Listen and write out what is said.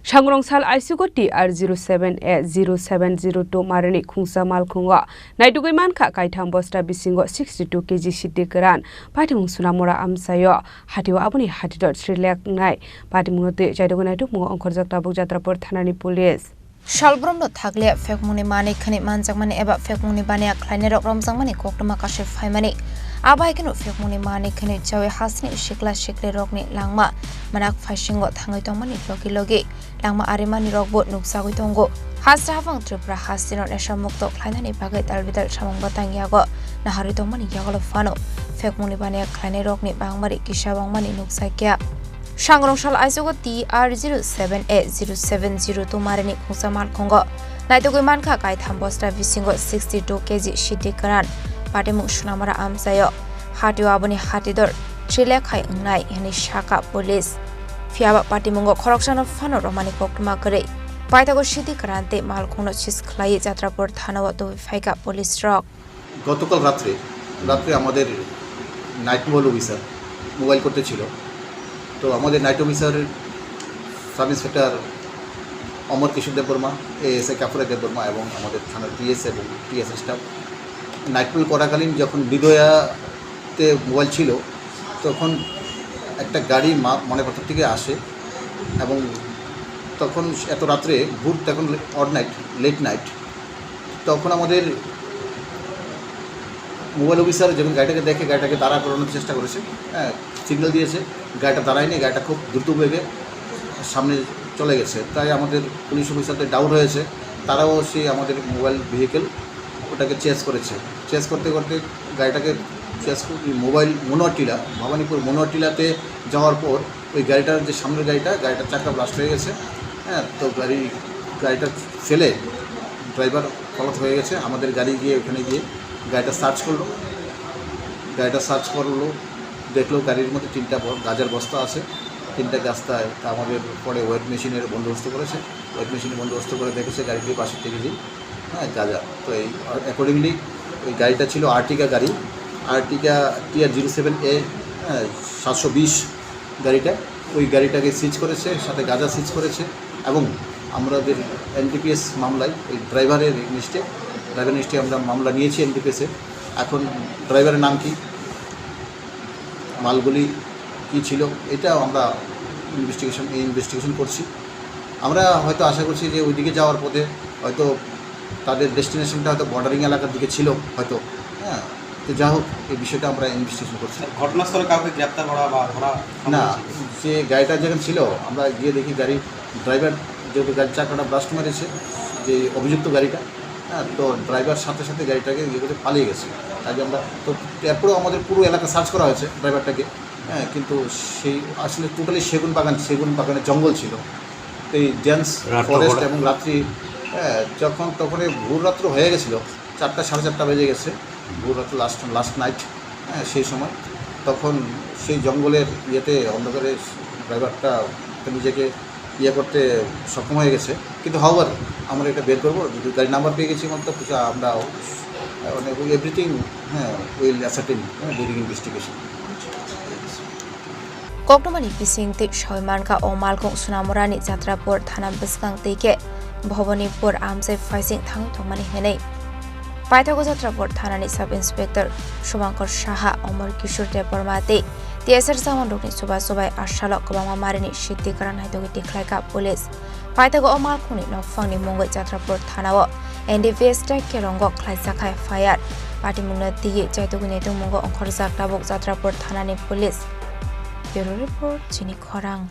Shangrongsal Aisugo TR07A0702 Marani Khungsa Malkhunga Naitugui Manka Kaitham Bosta Bisingo 62 kg Shidikaran Patimung Sunamora Amsayo Hatiwa Abuni Hatidot Sri Lak Nai Patimungote Jaidogunaitu Mungo Onkorjak Tabuk Jatrapur Thanani Police Shalbromno thagle fekmuni mani khani manjakmani eba fekmuni bania khlaine rok romjangmani koktama kashif phaimani abai kenu fekmuni mani khani chawe hasni shikla shikle rokni langma manak phaishingo thangai tongmani logi langma arimani rokbo nuksagoi tongo hasra hafang tripura hasino nesha mukto khlainani bagai talbidal samang batangyago nahari tongmani yagolo fano fekmuni bania khlaine rokni bangmari kisabangmani nuksakya Shangrongsal Aisugo TR07A0702 Marani Khungsa Malkhunga Naitugui Manka Kaitham Bosta Bisingo 62 kg Shidikaran Patimung Sunamora Amsayo Hatiwa Abuni Hatidor Sri Lak Nai Yani Shaka Police Fiaba Patimungo Corruption of Fano Romani Koktama Kare Paitago Shidikarante Malkhungno Chisklai Jatrapur Thanawa to Faika Police Rock গতকাল রাত্রে আমাদের night officer mobile করতে ছিল তো আমাদের night অফিসারের sub inspector অমর কিশোর Debbarma ASI কাপুরা Debbarma এবং আমাদের থানার পিএস এবং টিএস স্টাফ নাইট পেট্রোল করাকালীন যখন বিদয়াতে মোবাইল ছিল তখন একটা গাড়ি মনেপাথর থেকে আসে এবং তখন এত রাত্রে ভোর তখন লেট নাইট তখন আমাদের মোবাইল অফিসার যখন গাড়িটাকে দেখে গাড়িটাকে দাঁড়া করানোর চেষ্টা করেছে হ্যাঁ সিগন্যাল দিয়েছে গাড়িটা দাঁড়ায়নি গাড়িটা খুব দ্রুত বেগে সামনে চলে গেছে তাই আমাদের পুলিশ অফিসারদের ডাউট হয়েছে তারাও সেই আমাদের মোবাইল ভেহিকেল ওটাকে চেস করতে গাড়িটাকে মোবাইল মনোয়ারটিলা ভবানীপুর মনোয়ারটিলাতে যাওয়ার পর ওই গাড়িটার যে সামনের গাড়িটার চাকা ব্লাস্ট হয়ে গেছে হ্যাঁ তো গাড়িটা ফেলে ড্রাইভার ফলত হয়ে গেছে আমাদের গাড়ি গিয়ে ওখানে গিয়ে গাড়িটা সার্চ করলো দেখলো গাড়ির মধ্যে 3টা গাঁজার বস্তা আছে 3টা গাছটায় তা আমাদের পরে ওয়েট মেশিনের বন্দোবস্ত করেছে ওয়েট মেশিনের বন্দোবস্ত করে দেখেছে গাড়িটি 62 কেজি হ্যাঁ গাঁজা তো এই অ্যাকর্ডিংলি ওই গাড়িটা ছিল আর্টিকা গাড়ি আর্টিকা TR07A 720 গাড়িটা ওই গাড়িটাকে সিজ করেছে সাথে গাঁজা সিজ করেছে এবং আমাদের এনডিপিএস মামলায় ওই ড্রাইভারের লিস্টে আমরা মামলা নিয়েছি এনডিপিএসে এখন ড্রাইভারের নাম কি মালগুলি কি ছিল এটাও আমরা ইনভেস্টিগেশন করছি আমরা হয়তো আশা করছি যে ওইদিকে যাওয়ার পথে হয়তো তাদের ডেস্টিনেশনটা হয়তো বর্ডারিং এলাকার দিকে ছিল হয়তো হ্যাঁ তো যা হোক এই বিষয়টা আমরা ইনভেস্টিগেশন করছি ঘটনাস্থলে কাউকে গ্রেপ্তার করা বা ধরা না যে গাড়িটা যখন ছিল আমরা গিয়ে দেখি গাড়ির ড্রাইভার যেহেতু গাড়ির চাকাটা ব্লাস্ট মেরেছে যে অভিযুক্ত গাড়িটা হ্যাঁ তো ড্রাইভার সাথে গাড়িটাকে ইয়ে করে পালিয়ে গেছে তাই আমরা তো এরপরেও আমাদের পুরো এলাকা সার্চ করা হয়েছে ড্রাইভারটাকে হ্যাঁ কিন্তু সেই আসলে টোটালি সেগুন বাগানের জঙ্গল ছিল তো এই ডেন্স ফরেস্ট এবং রাত্রি হ্যাঁ তখন ভোর রাত্র হয়ে গেছিলো 4টা সাড়ে 4টা বেজে গেছে ভোর রাত্র লাস্ট নাইট হ্যাঁ সেই সময় তখন সেই জঙ্গলের ইয়েতে অন্ধকারে ড্রাইভারটা নিজেকে করতে সক্ষম হয়ে গেছে কিন্তু হাওয়ার আমরা এটা বের করবো গাড়ি নাম্বার পেয়ে গেছি মাত্র আমরা এভরিথিং হ্যাঁ will ascertain during investigation Koktomani Bisingti Shoimanka O Malkhung Sunamorani Jatrapur Thana Biskang Tike Bhavanipur Amse Faising Thang Tomani Henei Paithago Jatrapur Thanani Sub Inspector Shumankar Shaha Omar Kishore Debormate TSR Saman Rukni Subai Ashalok Kobama Marini Shidikaran Haidogi Tiklaika Police Paithago O Malkhuni No Fangni Mungoi Jatrapur Thanawo NDVS Kerongo Klaisakai Fire Patimungna Tigi Jaidogunetu Mungo Onkorjak Tabuk Jatrapur Thanani Police Bureau Report, Chini Khorang.